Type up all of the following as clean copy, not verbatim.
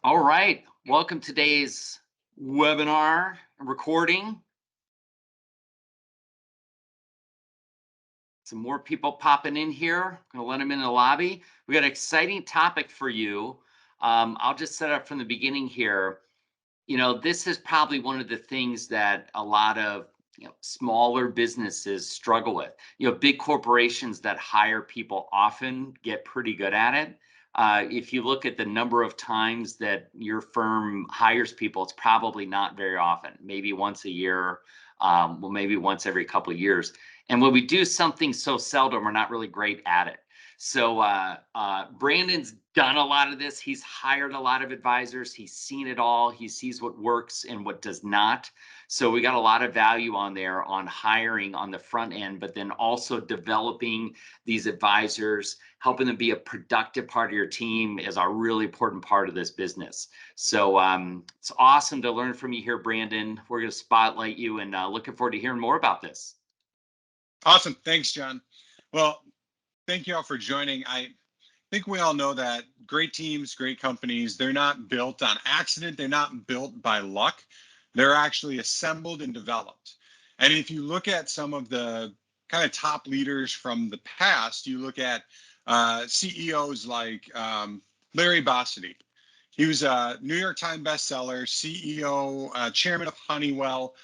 All right. Welcome to today's webinar recording. Some more people popping in here. I'm going to let them in the lobby. We got an exciting topic for you. I'll just set up from the beginning here. This is probably one of the things that a lot of smaller businesses struggle with. Big corporations that hire people often get pretty good at it. If you look at the number of times that your firm hires people, it's probably not very often, maybe once a year, maybe once every couple of years. And when we do something so seldom, we're not really great at it. So Brandon's done a lot of this. He's hired a lot of advisors. He's seen it all. He sees what works and what does not. So we got a lot of value on there on hiring on the front end, but then also developing these advisors, helping them be a productive part of your team is a really important part of this business. So it's awesome to learn from you here, Brandon. We're going to spotlight you and looking forward to hearing more about this. Awesome. Thanks, John. Well, thank you all for joining. I think we all know that great teams, great companies, they're not built on accident. They're not built by luck. They're actually assembled and developed. And if you look at some of the kind of top leaders from the past, you look at CEOs like Larry Bossidy. He was a New York Times bestseller, CEO, chairman of Honeywell.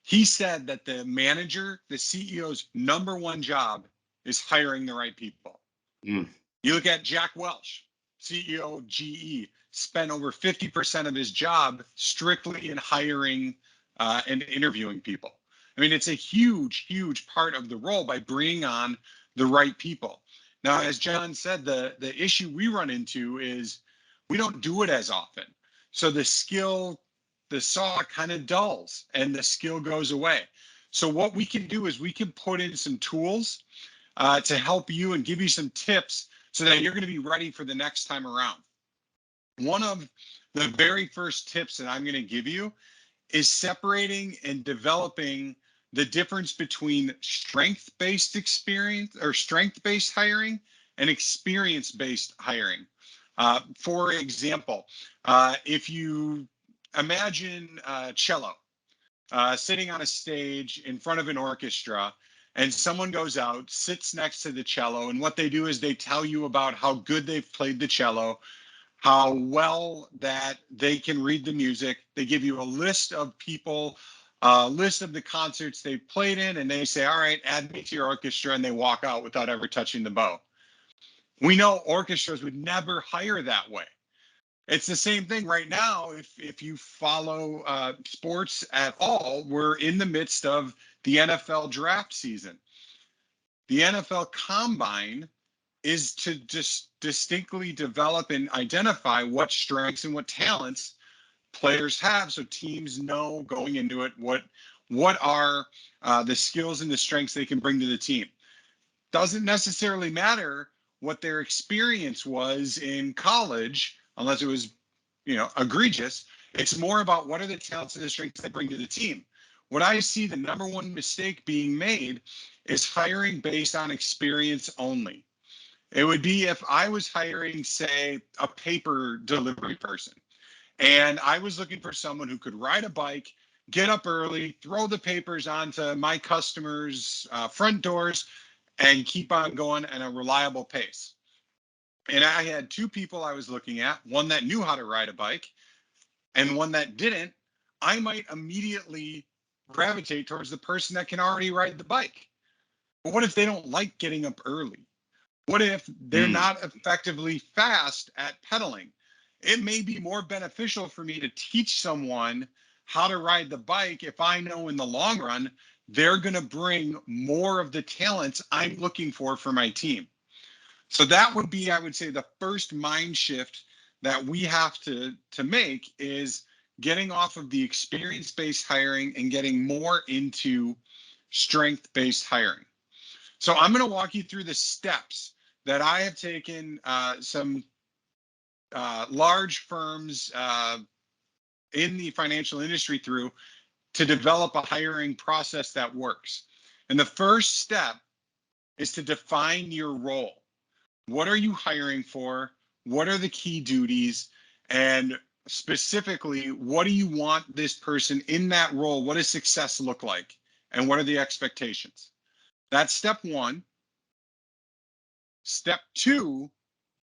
He said that the manager, the CEO's number one job is hiring the right people. You look at Jack Welch, CEO of GE, spent over 50% of his job strictly in hiring and interviewing people. I mean, it's a huge, huge part of the role by bringing on the right people. Now, as John said, the issue we run into is we don't do it as often. So the saw kind of dulls and the skill goes away. So what we can do is we can put in some tools to help you and give you some tips so that you're going to be ready for the next time around. One of the very first tips that I'm going to give you is separating and developing the difference between strength-based experience or strength-based hiring and experience-based hiring. For example, if you imagine cello sitting on a stage in front of an orchestra, and someone goes out, sits next to the cello, and what they do is they tell you about how good they've played the cello, how well that they can read the music. They give you a list of people, a list of the concerts they've played in, and they say, all right, add me to your orchestra, and they walk out without ever touching the bow. We know orchestras would never hire that way. It's the same thing right now. If you follow sports at all, we're in the midst of the NFL draft season. The NFL Combine is to just distinctly develop and identify what strengths and what talents players have, so teams know going into it what are the skills and the strengths they can bring to the team. Doesn't necessarily matter what their experience was in college, unless it was, egregious. It's more about what are the talents and the strengths they bring to the team. What I see the number one mistake being made is hiring based on experience only. It would be if I was hiring, say, a paper delivery person, and I was looking for someone who could ride a bike, get up early, throw the papers onto my customers' front doors, and keep on going at a reliable pace. And I had two people I was looking at, one that knew how to ride a bike and one that didn't. I might immediately gravitate towards the person that can already ride the bike. But what if they don't like getting up early? What if they're not effectively fast at pedaling? It may be more beneficial for me to teach someone how to ride the bike if I know in the long run they're going to bring more of the talents I'm looking for my team. So that would be, I would say, the first mind shift that we have to make is getting off of the experience-based hiring and getting more into strength-based hiring. So I'm going to walk you through the steps that I have taken some large firms in the financial industry through to develop a hiring process that works. And the first step is to define your role. What are you hiring for? What are the key duties? And specifically, what do you want this person in that role? What does success look like? And what are the expectations? That's step one. Step two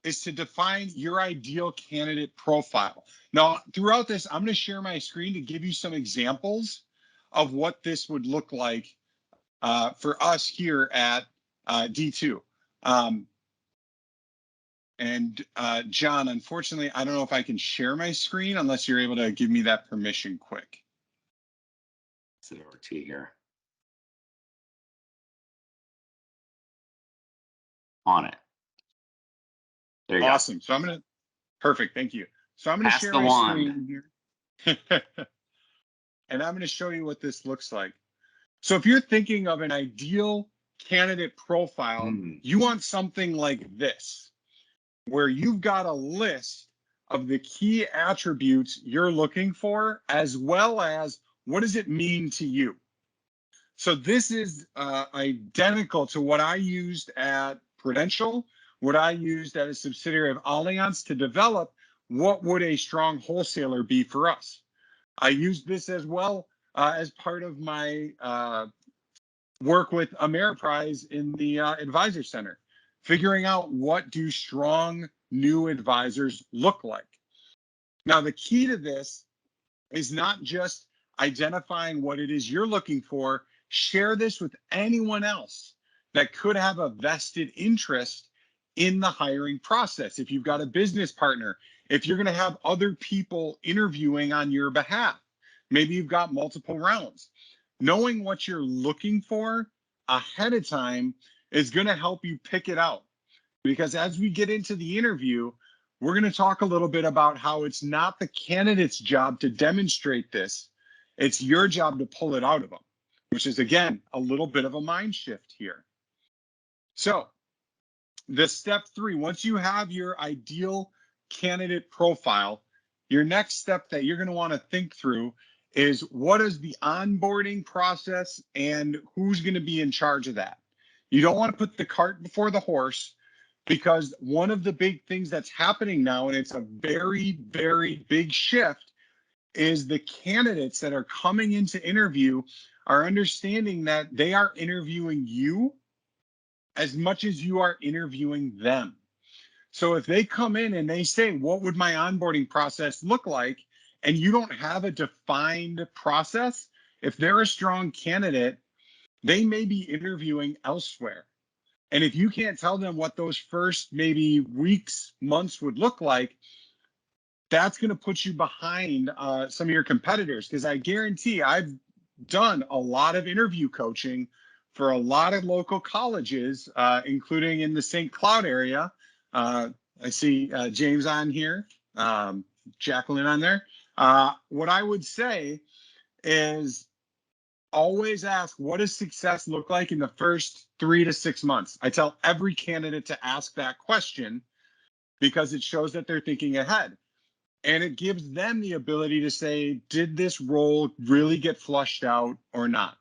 is to define your ideal candidate profile. Now, throughout this, I'm going to share my screen to give you some examples of what this would look like for us here at D2. John, unfortunately, I don't know if I can share my screen unless you're able to give me that permission quick. Send it over to you here. On it. There you go. Awesome. So perfect. Thank you. So I'm going to Pass share the my wand. screen here. And I'm going to show you what this looks like. So if you're thinking of an ideal candidate profile, you want something like this, where you've got a list of the key attributes you're looking for, as well as what does it mean to you. So this is identical to what I used at Prudential, what I used at a subsidiary of Allianz to develop what would a strong wholesaler be for us. I used this as well as part of my work with Ameriprise in the Advisor Center, figuring out what do strong new advisors look like. Now, the key to this is not just identifying what it is you're looking for, share this with anyone else that could have a vested interest in the hiring process. If you've got a business partner, if you're going to have other people interviewing on your behalf, maybe you've got multiple rounds. Knowing what you're looking for ahead of time is going to help you pick it out. Because as we get into the interview, we're going to talk a little bit about how it's not the candidate's job to demonstrate this. It's your job to pull it out of them, which is, again, a little bit of a mind shift here. So the step three, once you have your ideal candidate profile, your next step that you're going to want to think through is what is the onboarding process and who's going to be in charge of that. You don't want to put the cart before the horse, because one of the big things that's happening now, and it's a very, very big shift, is the candidates that are coming into interview are understanding that they are interviewing you as much as you are interviewing them. So if they come in and they say, what would my onboarding process look like? And you don't have a defined process, if they're a strong candidate, they may be interviewing elsewhere. And if you can't tell them what those first maybe weeks, months would look like, that's going to put you behind some of your competitors. Because I guarantee I've done a lot of interview coaching for a lot of local colleges, including in the St. Cloud area. I see James on here, Jacqueline on there. What I would say is always ask, what does success look like in the first 3 to 6 months? I tell every candidate to ask that question because it shows that they're thinking ahead. And it gives them the ability to say, did this role really get flushed out or not?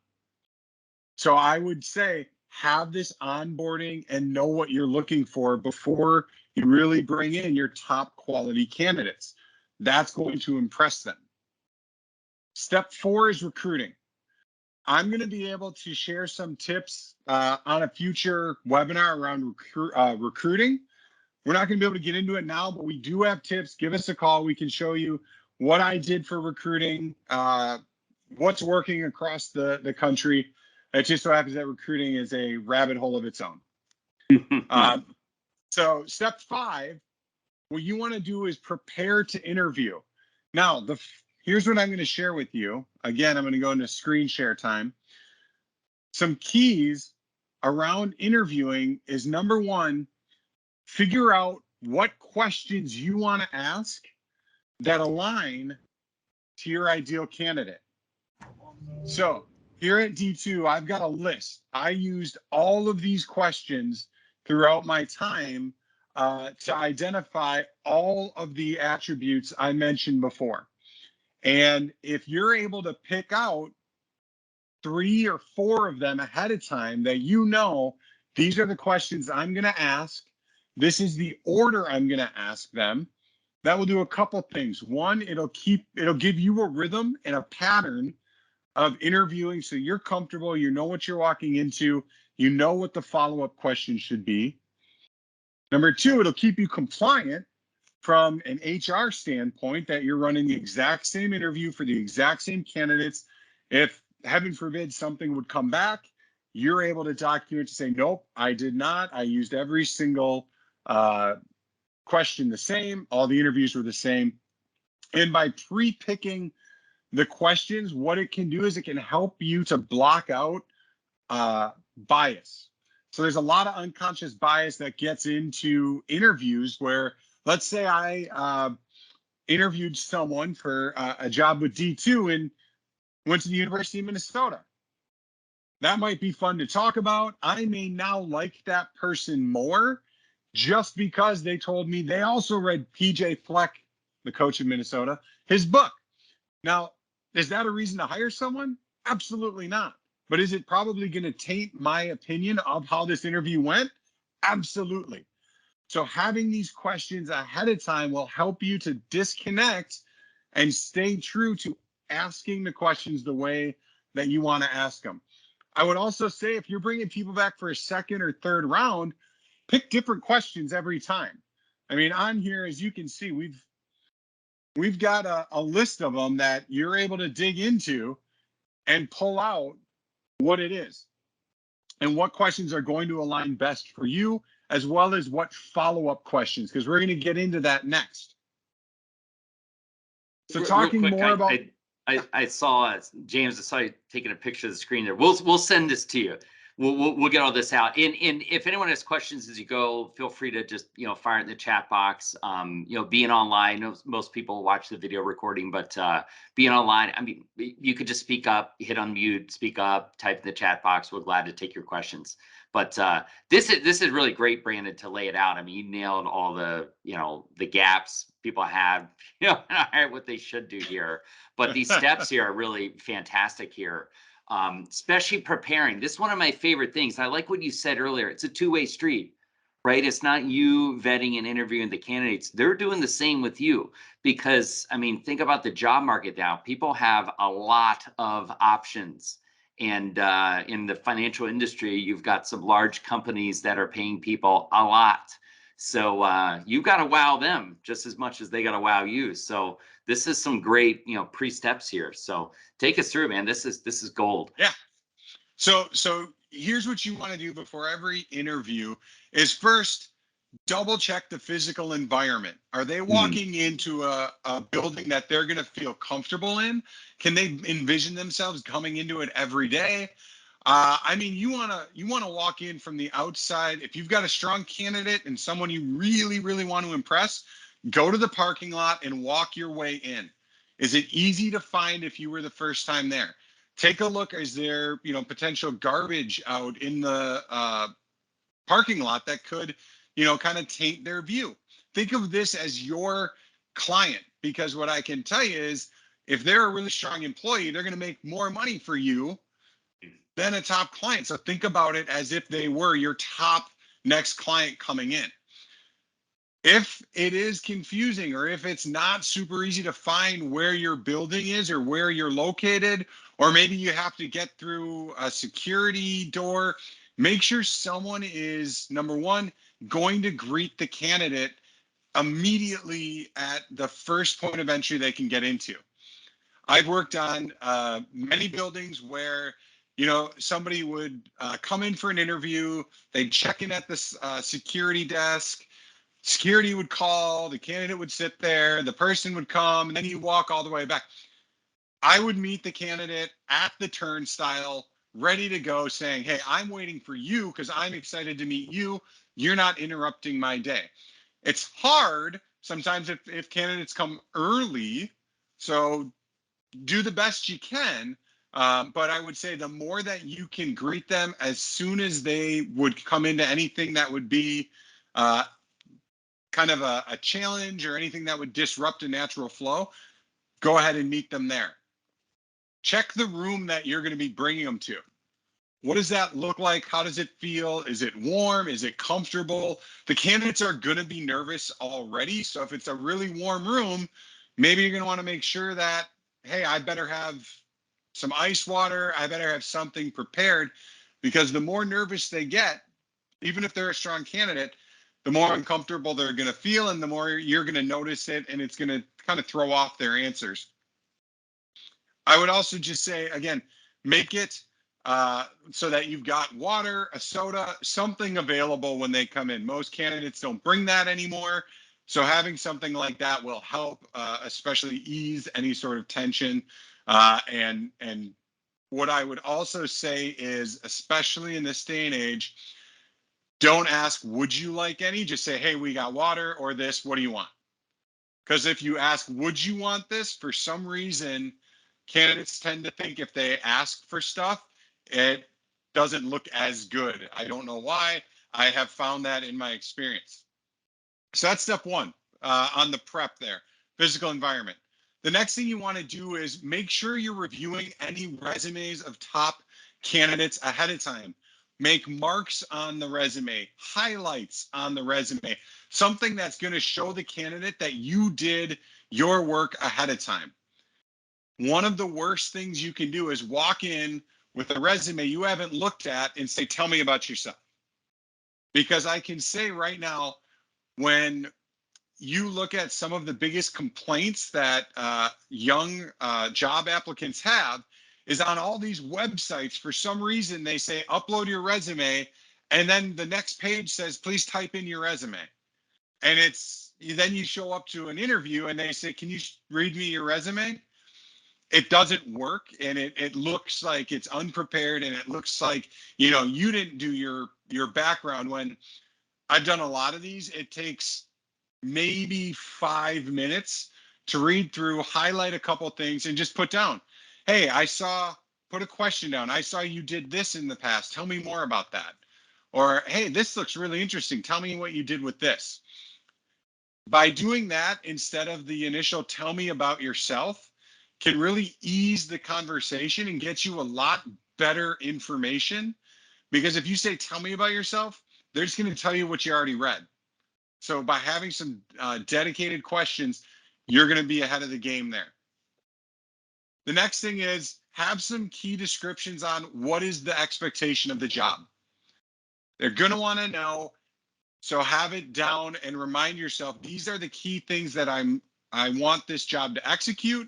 So I would say, have this onboarding and know what you're looking for before you really bring in your top quality candidates. That's going to impress them. Step 4 is recruiting. I'm going to be able to share some tips on a future webinar around recruiting. We're not going to be able to get into it now, but we do have tips. Give us a call. We can show you what I did for recruiting, what's working across the country. It just so happens that recruiting is a rabbit hole of its own. So step 5, what you want to do is prepare to interview. Now, here's what I'm going to share with you. Again, I'm going to go into screen share time. Some keys around interviewing is, number 1, figure out what questions you want to ask that align to your ideal candidate. So here at D2, I've got a list. I used all of these questions throughout my time to identify all of the attributes I mentioned before. And if you're able to pick out 3 or 4 of them ahead of time that you know, these are the questions I'm going to ask, this is the order I'm going to ask them, That will do a couple things. One, it'll give you a rhythm and a pattern of interviewing, so you're comfortable, you know what you're walking into, you know what the follow-up question should be. Number two, it'll keep you compliant from an HR standpoint, that you're running the exact same interview for the exact same candidates. If, heaven forbid, something would come back, you're able to document to say, nope, I did not. I used every single question the same. All the interviews were the same. And by pre-picking the questions, what it can do is it can help you to block out bias. So there's a lot of unconscious bias that gets into interviews where, let's say I interviewed someone for a job with D2 and went to the University of Minnesota. That might be fun to talk about. I may now like that person more just because they told me they also read PJ Fleck, the coach of Minnesota, his book. Now, is that a reason to hire someone? Absolutely not. But is it probably going to taint my opinion of how this interview went? Absolutely. So having these questions ahead of time will help you to disconnect and stay true to asking the questions the way that you want to ask them. I would also say, if you're bringing people back for a second or third round, pick different questions every time. I mean, on here, as you can see, we've got a list of them that you're able to dig into and pull out what it is and what questions are going to align best for you, as well as what follow-up questions, because we're going to get into that next. So talking Real quick, more about I saw James. I saw you taking a picture of the screen there. We'll send this to you. We'll get all this out. And if anyone has questions as you go, feel free to just fire it in the chat box. Being online, most people watch the video recording, but being online, I mean, you could just speak up, hit unmute, speak up, type in the chat box. We're glad to take your questions. But this is really great, Brandon, to lay it out. I mean, you nailed all the the gaps people have, what they should do here. But these steps here are really fantastic here, especially preparing. This is one of my favorite things. I like what you said earlier. It's a two-way street, right? It's not you vetting and interviewing the candidates. They're doing the same with you, because, I mean, think about the job market now. People have a lot of options. And in the financial industry, you've got some large companies that are paying people a lot. So you've got to wow them just as much as they got to wow you. So this is some great, pre-steps here. So take us through, man. This is gold. Yeah. So here's what you want to do before every interview is first double check the physical environment. Are they walking into a building that they're going to feel comfortable in? Can they envision themselves coming into it every day? I mean, you want to walk in from the outside. If you've got a strong candidate and someone you really, really want to impress, go to the parking lot and walk your way in. Is it easy to find if you were the first time there? Take a look. Is there, potential garbage out in the parking lot that could, kind of taint their view? Think of this as your client, because what I can tell you is, if they're a really strong employee, they're going to make more money for you than a top client. So think about it as if they were your top next client coming in. If it is confusing, or if it's not super easy to find where your building is or where you're located, or maybe you have to get through a security door, make sure someone is, number one, going to greet the candidate immediately at the first point of entry they can get into. I've worked on many buildings where, somebody would come in for an interview, they'd check in at the security desk, security would call, the candidate would sit there, the person would come, and then you walk all the way back. I would meet the candidate at the turnstile, ready to go, saying, hey, I'm waiting for you because I'm excited to meet you. You're not interrupting my day. It's hard sometimes if candidates come early, so do the best you can. But I would say the more that you can greet them as soon as they would come into anything that would be kind of a challenge or anything that would disrupt a natural flow, go ahead and meet them there. Check the room that you're going to be bringing them to. What does that look like? How does it feel? Is it warm? Is it comfortable? The candidates are going to be nervous already. So if it's a really warm room, maybe you're going to want to make sure that, hey, I better have some ice water. I better have something prepared, because the more nervous they get, even if they're a strong candidate, the more uncomfortable they're going to feel, and the more you're going to notice it, and it's going to kind of throw off their answers. I would also just say, again, make it so that you've got water, a soda, something available when they come in. Most candidates don't bring that anymore. So having something like that will help, especially ease any sort of tension. And what I would also say is, especially in this day and age, don't ask, would you like any? Just say, hey, we got water or this, what do you want? Because if you ask, would you want this? For some reason, candidates tend to think if they ask for stuff, it doesn't look as good. I don't know why. I have found that in my experience. So that's step one on the prep there, physical environment. The next thing you want to do is make sure you're reviewing any resumes of top candidates ahead of time. Make marks on the resume, highlights on the resume, something that's going to show the candidate that you did your work ahead of time. One of the worst things you can do is walk in with a resume you haven't looked at and say, tell me about yourself. Because I can say right now, when you look at some of the biggest complaints that young job applicants have, is on all these websites, for some reason, they say, upload your resume. And then the next page says, please type in your resume. And then you show up to an interview and they say, can you read me your resume? It doesn't work. And it looks like it's unprepared. And it looks like, you didn't do your background. When I've done a lot of these, it takes maybe 5 minutes to read through, highlight a couple things, and just put down, hey, put a question down. I saw you did this in the past. Tell me more about that. Or, hey, this looks really interesting. Tell me what you did with this. By doing that, instead of the initial tell me about yourself, can really ease the conversation and get you a lot better information. Because if you say, tell me about yourself, they're just going to tell you what you already read. So by having some dedicated questions, you're going to be ahead of the game there. The next thing is, have some key descriptions on what is the expectation of the job. They're going to want to know. So have it down and remind yourself, these are the key things that I want this job to execute.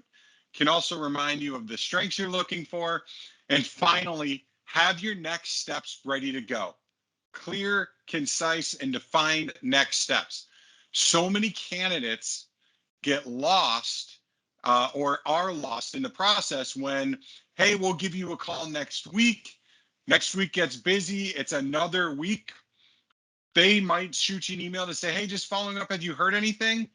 Can also remind you of the strengths you're looking for. And finally, have your next steps ready to go. Clear, concise, and defined next steps. So many candidates get lost or are lost in the process when, hey, we'll give you a call next week. Next week gets busy. It's another week. They might shoot you an email to say, hey, just following up, have you heard anything?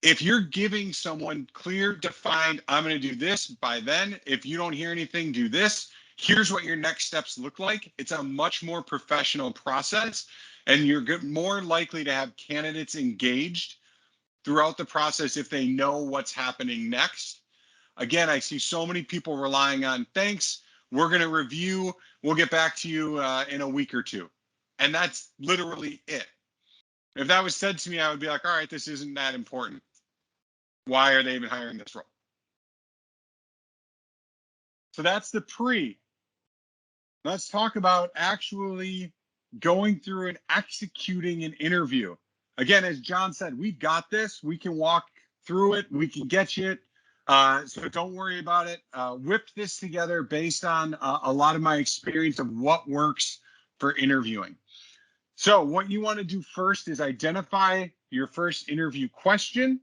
If you're giving someone clear, defined, I'm going to do this by then. If you don't hear anything, do this. Here's what your next steps look like. It's a much more professional process, and you're more likely to have candidates engaged throughout the process if they know what's happening next. Again, I see so many people relying on, thanks, we're going to review, we'll get back to you in a week or two. And that's literally it. If that was said to me, I would be like, all right, this isn't that important. Why are they even hiring this role? So that's the pre. Let's talk about actually going through and executing an interview. Again, as John said, we've got this. We can walk through it. We can get you it. So don't worry about it. Whip this together based on a lot of my experience of what works for interviewing. So what you want to do first is identify your first interview question.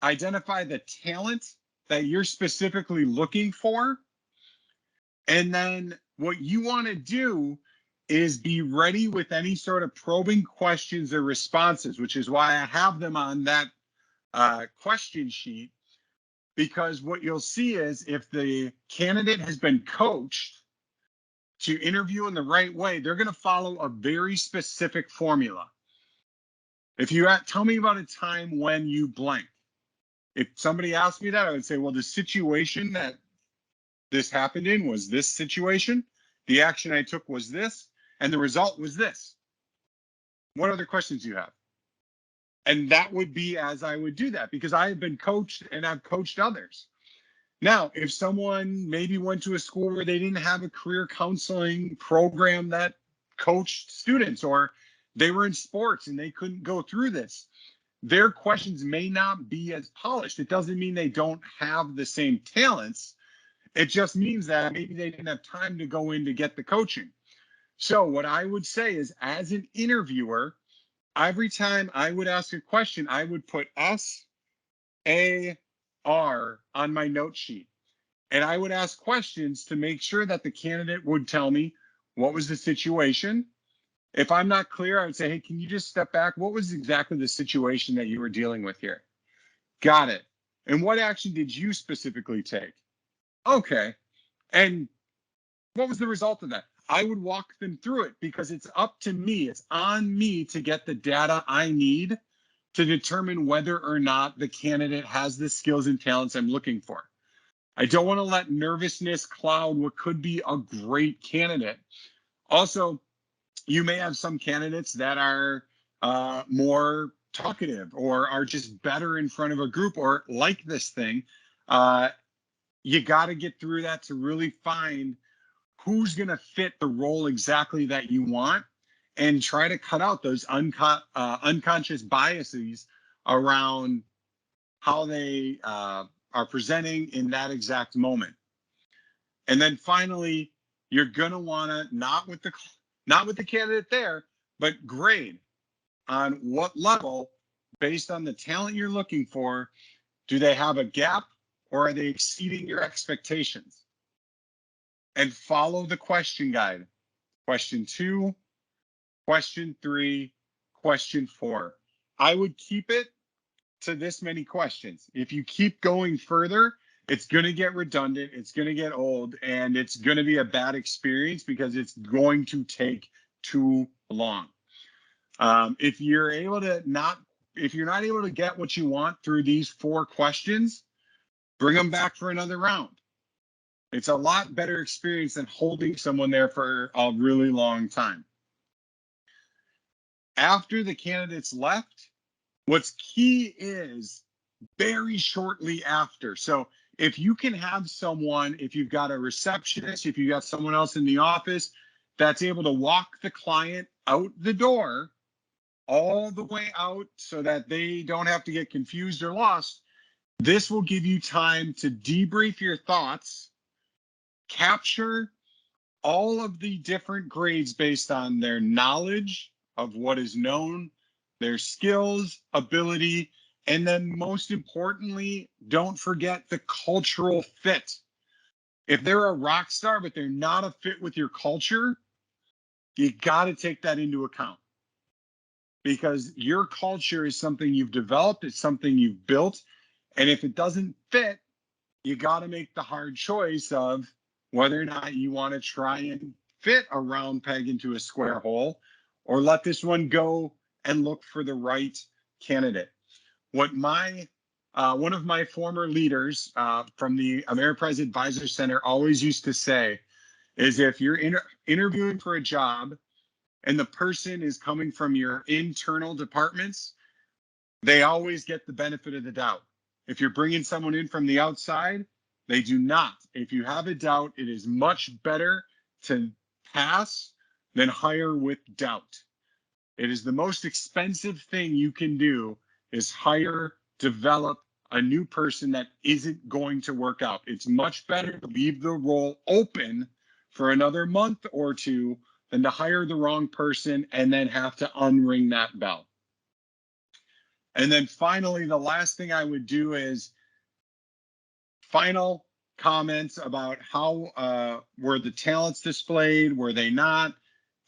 Identify the talent that you're specifically looking for. And then what you want to do is be ready with any sort of probing questions or responses, which is why I have them on that question sheet. Because what you'll see is if the candidate has been coached to interview in the right way, they're going to follow a very specific formula. If you tell me about a time when you blank. If somebody asked me that, I would say, well, the situation that this happened in was this situation. The action I took was this, and the result was this. What other questions do you have? And that would be as I would do that, because I have been coached and I've coached others. Now, if someone maybe went to a school where they didn't have a career counseling program that coached students, or they were in sports and they couldn't go through this, their questions may not be as polished. It doesn't mean they don't have the same talents. It just means that maybe they didn't have time to go in to get the coaching. So what I would say is, as an interviewer, every time I would ask a question, I would put SAR on my note sheet. And I would ask questions to make sure that the candidate would tell me what was the situation. If I'm not clear, I would say, hey, can you just step back? What was exactly the situation that you were dealing with here? Got it. And what action did you specifically take? Okay. And what was the result of that? I would walk them through it, because it's up to me. It's on me to get the data I need to determine whether or not the candidate has the skills and talents I'm looking for. I don't want to let nervousness cloud what could be a great candidate. Also, you may have some candidates that are more talkative, or are just better in front of a group, or like this thing. You got to get through that to really find who's going to fit the role exactly that you want, and try to cut out those unconscious biases around how they are presenting in that exact moment. And then finally, you're going to want to, not with the candidate there, but grade on what level, based on the talent you're looking for, do they have a gap, or are they exceeding your expectations? And follow the question guide. Question 2, question 3, question 4. I would keep it to this many questions. If you keep going further, it's going to get redundant, it's going to get old, and it's going to be a bad experience, because it's going to take too long. If you're not able to get what you want through these 4 questions, bring them back for another round. It's a lot better experience than holding someone there for a really long time. After the candidates left, what's key is very shortly after. So if you can have someone, if you've got a receptionist, if you've got someone else in the office that's able to walk the client out the door, all the way out, so that they don't have to get confused or lost, this will give you time to debrief your thoughts, capture all of the different grades based on their knowledge of what is known, their skills, ability, and then most importantly, don't forget the cultural fit. If they're a rock star, but they're not a fit with your culture, you got to take that into account, because your culture is something you've developed, it's something you've built. And if it doesn't fit, you got to make the hard choice of whether or not you want to try and fit a round peg into a square hole, or let this one go and look for the right candidate. What one of my former leaders from the Ameriprise Advisor Center always used to say is, if you're interviewing for a job and the person is coming from your internal departments, they always get the benefit of the doubt. If you're bringing someone in from the outside, they do not. If you have a doubt, it is much better to pass than hire with doubt. It is the most expensive thing you can do, is hire, develop a new person that isn't going to work out. It's much better to leave the role open for another month or 2 than to hire the wrong person and then have to unring that bell. And then finally, the last thing I would do is final comments about how were the talents displayed, were they not,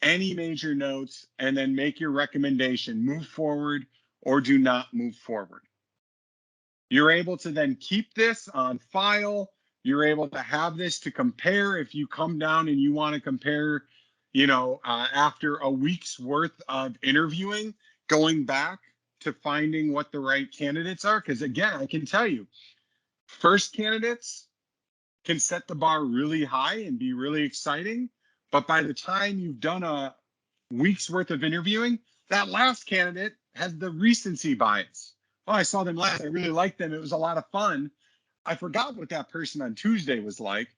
any major notes, and then make your recommendation, move forward or do not move forward. You're able to then keep this on file. You're able to have this to compare if you come down and you want to compare, after a week's worth of interviewing, going back to finding what the right candidates are. Because again, I can tell you, first candidates, can set the bar really high and be really exciting. But by the time you've done a week's worth of interviewing, that last candidate has the recency bias. Oh, I saw them last. I really liked them. It was a lot of fun. I forgot what that person on Tuesday was like.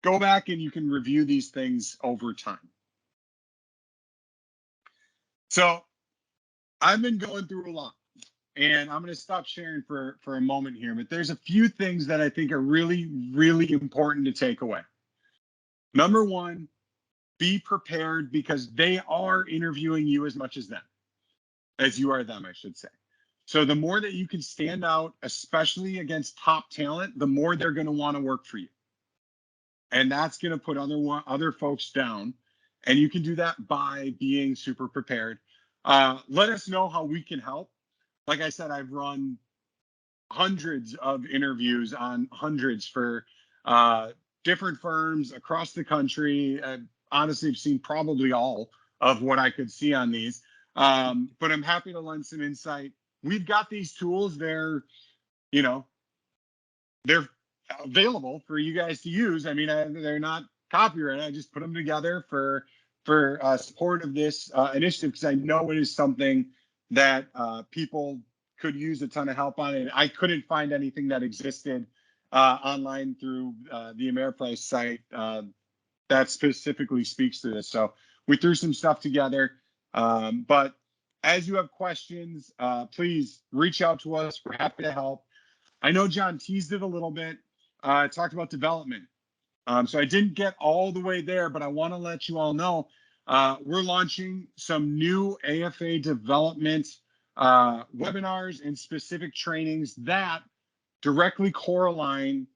Go back and you can review these things over time. So I've been going through a lot, and I'm going to stop sharing for a moment here, but there's a few things that I think are really, really important to take away. Number one, be prepared, because they are interviewing you as much as them, as you are them, I should say. So the more that you can stand out, especially against top talent, the more they're going to want to work for you. And that's going to put other folks down. And you can do that by being super prepared. Let us know how we can help. Like I said, I've run hundreds of interviews on hundreds for different firms across the country. Honestly, I've seen probably all of what I could see on these. But I'm happy to lend some insight. We've got these tools. They're available for you guys to use. I mean, they're not copyrighted. I just put them together for support of this initiative, because I know it is something that people could use a ton of help on. And I couldn't find anything that existed online through the Ameriprise site that specifically speaks to this. So we threw some stuff together. But as you have questions, please reach out to us. We're happy to help. I know John teased it a little bit. Talked about development. So I didn't get all the way there, but I want to let you all know we're launching some new AFA development webinars and specific trainings that directly correlate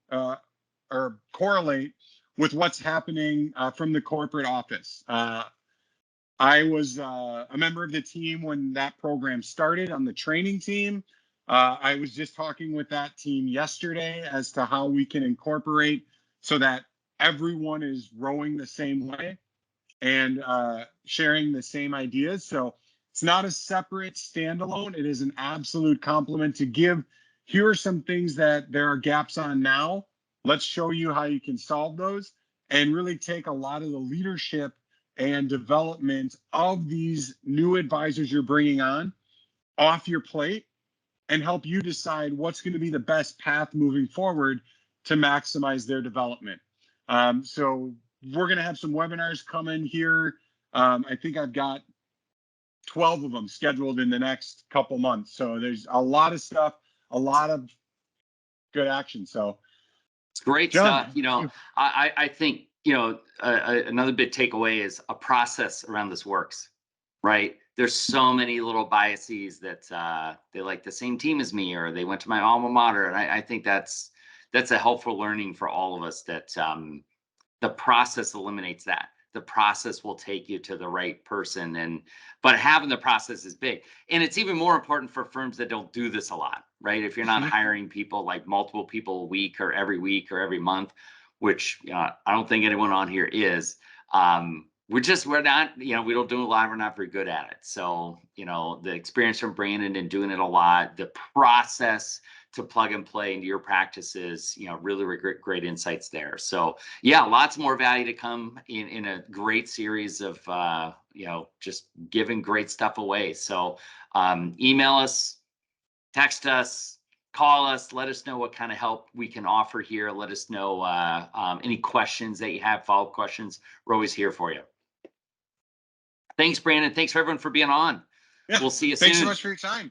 with what's happening from the corporate office. I was a member of the team when that program started on the training team. I was just talking with that team yesterday as to how we can incorporate so that everyone is rowing the same way and sharing the same ideas. So it's not a separate standalone. It is an absolute complement to give. Here are some things that there are gaps on now. Let's show you how you can solve those, and really take a lot of the leadership and development of these new advisors you're bringing on off your plate, and help you decide what's going to be the best path moving forward to maximize their development. So we're going to have some webinars coming here. I think I've got 12 of them scheduled in the next couple months. So there's a lot of stuff, a lot of good action. So it's great John, stuff. I think, another big takeaway is a process around this works, right? There's so many little biases that they like the same team as me, or they went to my alma mater. And I think that's a helpful learning for all of us, that the process eliminates that. The process will take you to the right person, but having the process is big. And it's even more important for firms that don't do this a lot, right? If you're not hiring people, like multiple people a week or every month, which I don't think anyone on here is, we're not, we don't do a lot. We're not very good at it. So, the experience from Brandon and doing it a lot, the process to plug and play into your practices, really great insights there. So yeah, lots more value to come in a great series of, just giving great stuff away. So email us, text us, call us, let us know what kind of help we can offer here. Let us know any questions that you have, follow-up questions. We're always here for you. Thanks, Brandon. Thanks for everyone for being on. Yeah, we'll see you soon. Thanks so much for your time.